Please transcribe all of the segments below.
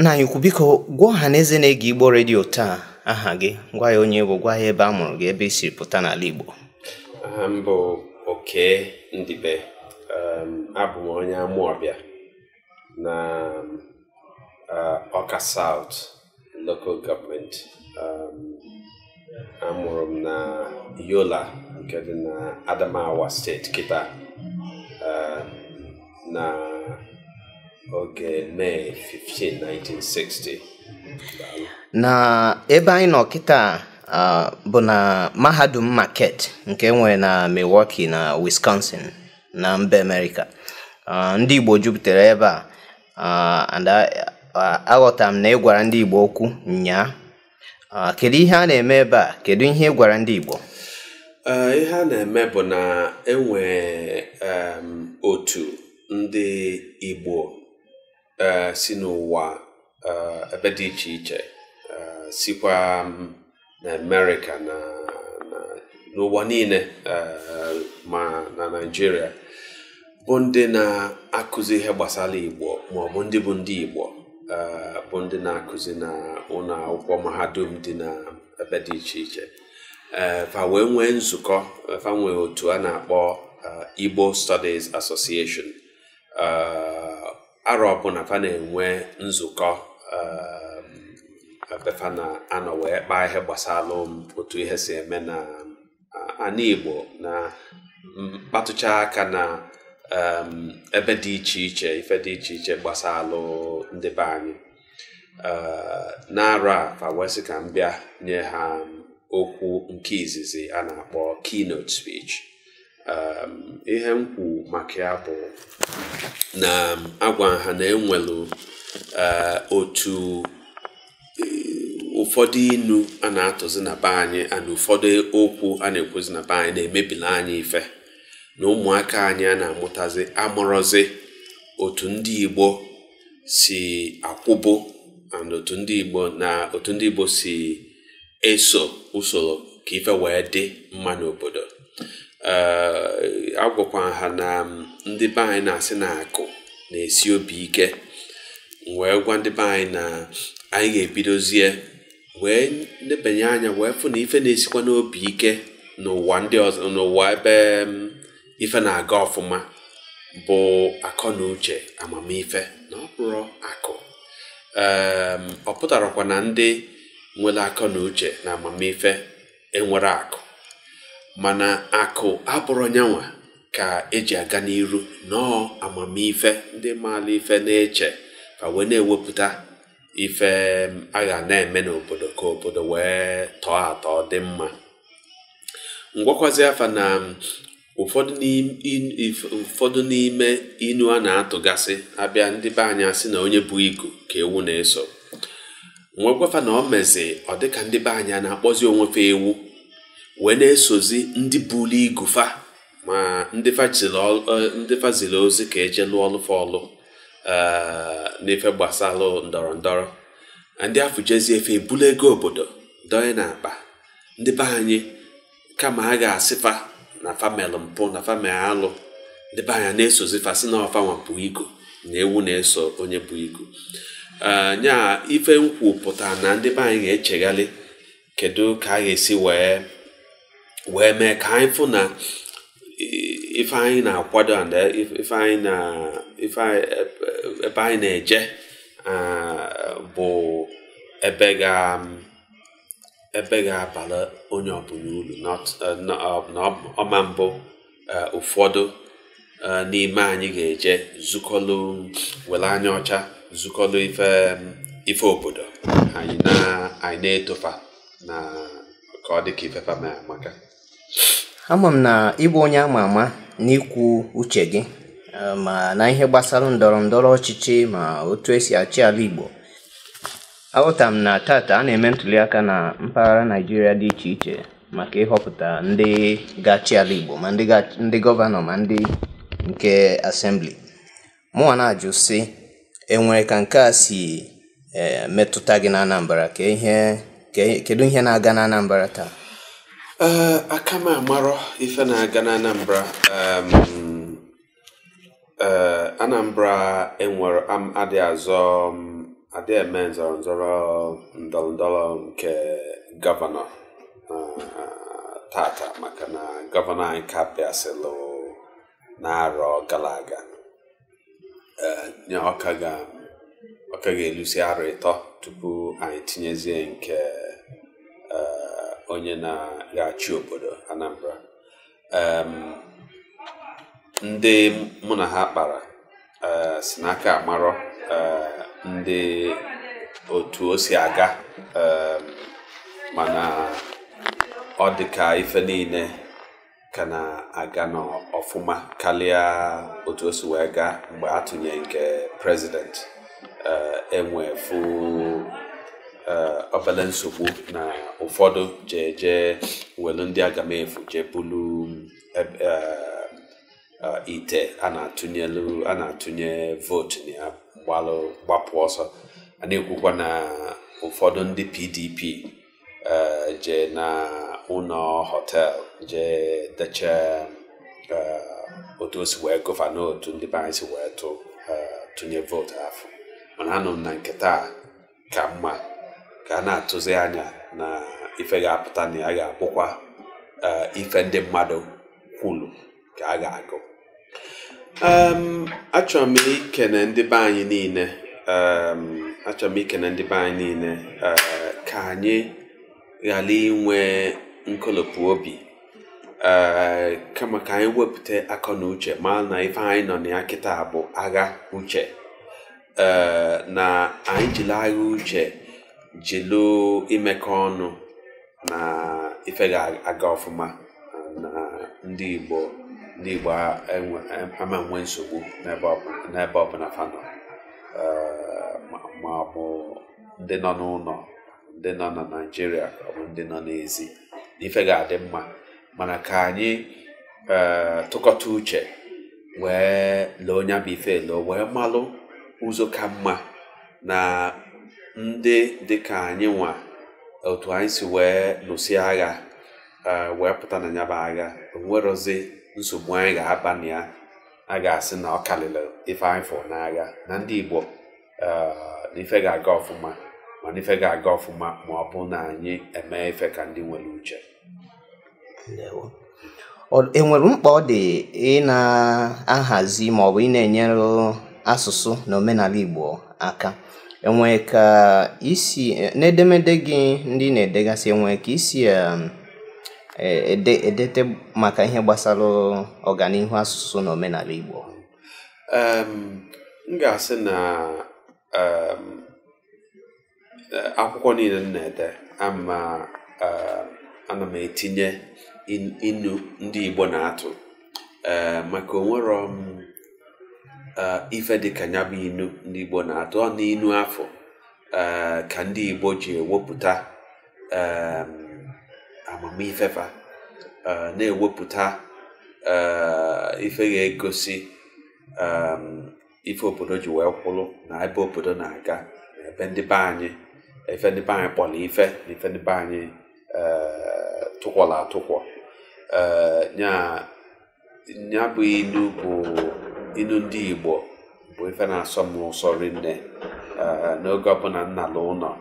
nna anyị ukwu biko gwa ọha na eze na-ege Igbo redio taa aha gị, gwa ya onye bụ, gwa ya ebe a mụrụ gị, ebe i siri pụta n'ala Igbo. Aha m bụ Oke Ndibe. Abụ m onye Amuobia na Awka South Local Government. Amụrụ m na Yola nke dị na Adamawa State kịta na oge May 15, 1960. Na ebe anyị nọ kịta bụ na Mahadum Marquette nke nwere na Milwaukee na Wisconsin na mba America. Ndị Igbo jupụtara ebe a, and aghọtara m na ị gwara ndị Igbo okwu nnyaa. Kedu ihe a na-eme ebe a? Kedu ihe ị gwara ndị Igbo? Ihe a na-eme bụ na enwe otu ndị Igbo si n'ụwa ebe dị iche iche, sikwa na America na n'ụwa niile, ma na Nigeria, bụ ndị na-akụzi ihe gbasara Igbo, ma ọ bụ ndị bụ ndị Igbo, bụ ndị na-akụzi na ụlọ akwụkwọ mahadum dị na ebe dị iche iche. Fa wee nwee nzukọ, fa nwee otu a na-akpọ Igbo Studies Association. Arọ ọbụla fa na-enwe nzukọ ebe fa na-anọ wee kpaa ihe gbasara otu ihe si eme na ana Igbo, na mkpatụcha aka na ebe dị iche iche, ife dị iche iche gbasara ndị be anyị. N'arọ a fa wee sị ka m bịa nye ha okwu nke izizi a na-akpọ keynote speech. Ihe m kwu maka ya bụ na agwa ha na enwelu otu ụfọdụ inu a na-atụzi na be anyị, na ụfọdụ okwu a na-ekwuzi na be anyị na-emebila anyị ife, na ụmụaka anyị a na-amụtazi amụrọzi otu ndị Igbo si akwụbụ, na otu ndị Igbo si eso usoro ka ife wee dị mma n'obodo. Agwakwa ha na ndị be anyị na-asị na akụ na-esi obi ike, wee gwa ndị be anyị na anyị ga-ebidozie wee nebanye anya wee fụ na ife na-esikwa n'obi ike n'ụwa ndị ọzọ, n'ụwa ebe ife na-aga ọfụma, bụ akọ na uche, amamife, na ọ bụrụ akụ. Ọ pụtarakwa na ndị nwere akọ na uche na amamife enwere akụ, mana akụ abụrụ nyanwa ka eji aga n'iru, nọọ amamife ndị maara ife na-eche ka wee na-ewepụta ife a ga na-eme n'obodo ka obodo wee tọọ atọ dị mma. Ngwakwazi afa na ụfọdụ n'ime inu a na-atụgasị abịa ndị be anyị asị na onye bụ igu ka ewu na-eso. Nwekwafa na o mezi ọ dịka ndị be anyị na-akpọzi onwefe ewu wee na-esozi ndị buru igu fa, ma ndị fazili ozi ka eje lụọ ọlụfa ọlụ n'ife gbasara ndọrọ ndọrọ. Ndị afọ jezi efe ebulu ego obodo doye n'akpa. Ndị be anyị kama ha ga-asịfa na famịlị mpụ na famịlị alụ, ndị be anyị na-esozi fa si na ọfa nwa bụ igu na ewu na-eso onye bụ igu. Nya ife nkwu pụtara na ndị be anyị ga-echeghalị kedu ka a ga-esi wee mee ka anyị fụ na ife anyị na-akwado, ebe anyị na-eje bụ ebe ga-abara onye ọbụla uru, na ọma mbụ ụfọdụ n'ime anyị ga-eje zukọlụ, were anya ọcha zukọlụ ife obodo anyị na-etofa na ka ọ dị ka ife fama maka. Ama m na ịbụ onye ama ama n'ikwu uche gị ma na ihe gbasara ndọrọ ndọrọ ọchịchị ma otu esi achị ala Igbo. Aghọtara m na tata a na-eme ntuli aka na mpaghara Nigeria dị iche iche maka ịhọpụta ndị ga-achị ala Igbo, ma ndị gọvanọ ma ndị nke asembli. Mụnwa na-ajụ sị, enwere ka nke a si metụta gị na Anambra? Kedu ihe na-aga na Anambra taa? Aka m amarọ ife na-aga na Anambra. Anambra enwere adị azọ adị eme ndọrọndọrọ nke gọvanọ tata maka na gọvanọ anyị ka bịasịlụ n'arọ gara aga. Ọka ga-elusi arọ ịtọ tupu anyị tinyezie nke onye na-achị obodo Anambra. Ndị mụ na ha kpara si n'aka amarọ ndị otu o si aga, mana ọ dị ka ife niile ka na-aga n'ọfụma karịa otu o si wee gaa mgbe atụnye nke prezident. Enwefu obere nsogbu na ụfọdụ je welu ndị agamefu je bulu ite a na-atụnye votu na ya gbapụ ọsọ. A na-ekwukwa na ụfọdụ ndị PDP je na ụlọ họtel je deche otu o si wee gọvanọ otu ndị be anyị si wee tụnye votu afọ. Mana anụ na nke taa ka mma ka a na-atụzi anya na ife ga-apụta na ya ga-abụkwa ife ndị mmadụ kwulu ka a ga-agụ. Achọrọ m ikene ndị be anyị niile ka anyị ghara inwe nkolopụ obi, kama ka anyị wepụta akọ na uche ma na ife anyị nọ na ya kịta bụ agha uche, na anyị jiri agha uche jilu imekọ ọnụ na ife ga-aga ọfụma, na ndị Igbo ama nwe nsogbu n'ebe ọbụla fa nọ, ma ọ bụ ndị nọ n'ụlọ, ndị nọ na Naịjirịa, ọ bụ ndị nọ n'ezi. Ife ga-adị mma, mana ka anyị tụkọta uche wee lee onye bụ ife elo wee malụ ụzọ ka mma na ndị dịka anyị nwa otu anyị si wee lụsi agha wee pụta na nyaba agha. Onwerozi nsogbu anyị ga-aba na ya a ga-asị na ọ karịrị ife anyị fụrụ n'agha. Na ndị Igbo na ife ga-aga ọfụma, mana ife ga-aga ọfụma ma ọ bụ na anyị eme ife ka ndị nwere uche. Enwere mkpa ọ dị ị na-ahazi ma ọ bụ ị na-enyere asụsụ na omenala Igbo aka? Enwere ka isi n'edemede gị ndị na-edegasị, enwere ka isi edete maka ihe gbasara ọganihu asụsụ na omenala Igbo? M ga-asị na akwụkwọ niile m na-ede ana m etinye inu ndị Igbo na-atụ, maka onwero ife dịka ya bụ inu ndị Igbo na-atụ. Ọ na inu afọ ka ndị Igbo ji ewepụta amamifefa, na-ewepụta ife ga-egosi ife obodo ji wee kwụrụ na ebe obodo na-aga, ebe ndị be anyị, ife ndị be anyị kpọrọ ife na ife ndị be anyị tụkwọrọ atụkwọ. Ya bụ inu bụ inu ndị Igbo bụ ife na-asọ m ụsọ rinne n'oge ọbụla nna ụlọ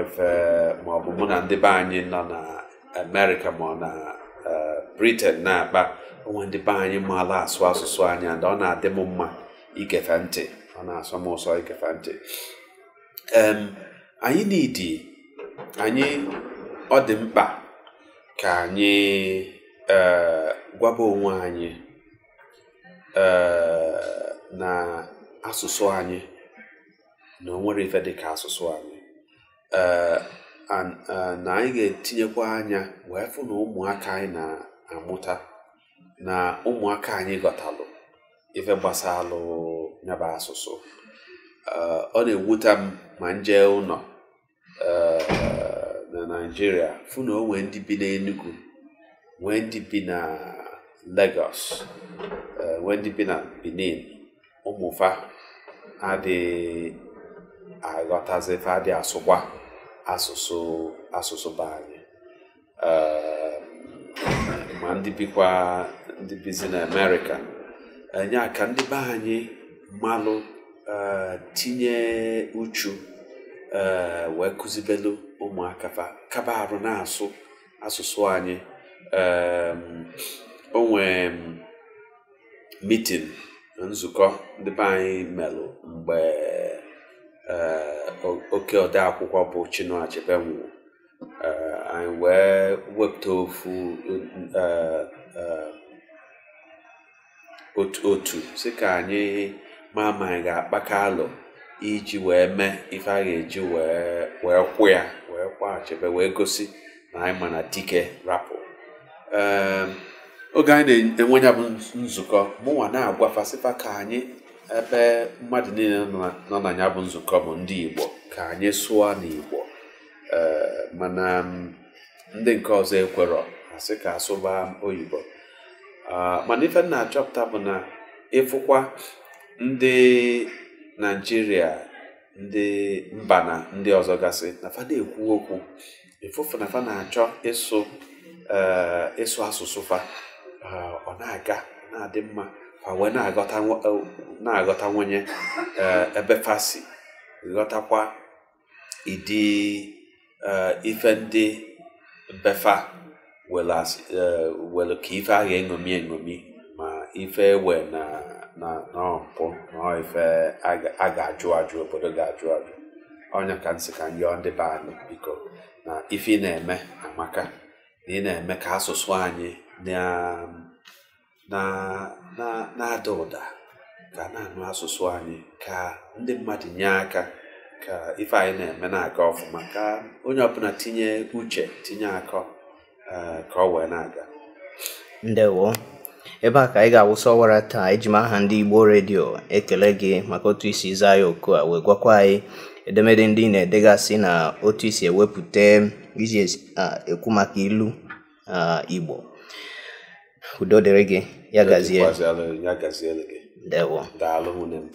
ife, maọbụ mụ na ndị be anyị nọ na Amerịka ma ọ na Britain na-akpa. Onwe ndị be anyị maala asụ asụsụ anyị, and ọ na-adị m mma igefe ntị, ọ na-asọ m ụsọ igefe ntị. Ọ dị mkpa ka anyị gwaba onwe anyị na asụsụ anyị na o nwere ife dịka asụsụ anyị, na anyị ga-etinyekwa anya wee fụ na ụmụaka anyị na-amụta, na ụmụaka anyị ghọtalụ ife gbasalụ nyaba asụsụ. Ọ na-ewuta m ma nje ụlọ na Naịjirịa fụ na o nwee ndị bi n'Enugu, nwee ndị bi na Lagos, nwee ndị bi na Benin. Ụmụfa adịghị aghọtazi ife, adịghị asụkwa asụsụ be anyị. Ma ndị bizi na Amerịka, nya ka ndị be anyị malụ tinye uchu wee kụzibelu ụmụaka kaba arụ na-asụ asụsụ anyị. O nwee meeting nzukọ ndị be anyị melụ mgbe oke ode akwụkwọ bụ Chinua Achebe nwụrụ. Anyị wee wepụta otu sị ka anyị ma anyị ga-akpaka alụ iji wee mee ife a ga-eji wee kwụ ya wee kwa Achebe wee gosi na anyị ma na dike rapụ. Oge anyị na-enwe ya bụ nzukọ mụnwa na-agwafasịfa ka anyị ebe mmadụ niile nọ na ya bụ nzukọ bụ ndị Igbo ka anyị sụọ n'Igbo. Mana ndị nke ọzọ ekwerọ asị ka asụba oyibo. Mana ife na-achọpụta bụ na ịfụkwa ndị Naịjirịa, ndị mba na ndị ọzọ gasị na fa na-ekwu okwu ịfụfụ na fa na-achọ ịsụ asụsụ fa. Ọ na-aga na-adị mma fa wee na-aghọtanwenye ebe fa si ghọtakwa ịdị ife ndị befa welu ka ife a ga-eṅomi ma ife ewe na mpụ na ife a ga-ajụ obodo ga-ajụ. Ọnya ka nsị ka nyụọ ndị be anyị biko na ife ị na-eme amaka na ị na-eme ka asụsụ anyị na-ada ụda ka na-anụ asụsụ anyị ka ndị mmadụ nye aka ka ife anyị na-eme na-aga ọfụma ka onye ọbụla tinye uche tinye akọ ka ọ wee na-aga. Ndewo. Ebe a ka anyị ga-awụsa ọwara taa. Eji m aha ndị Igbo redio ekele gị maka otu isi zaa ya oku a wee gwakwa anyị edemede ndị na-edegasị na otu isi ewepụta iji ekwu maka ilu Igbo. Udo dịrị gị. Ya gazie. Ya gaziere gị. Ndewo. Daalụ nwunye m.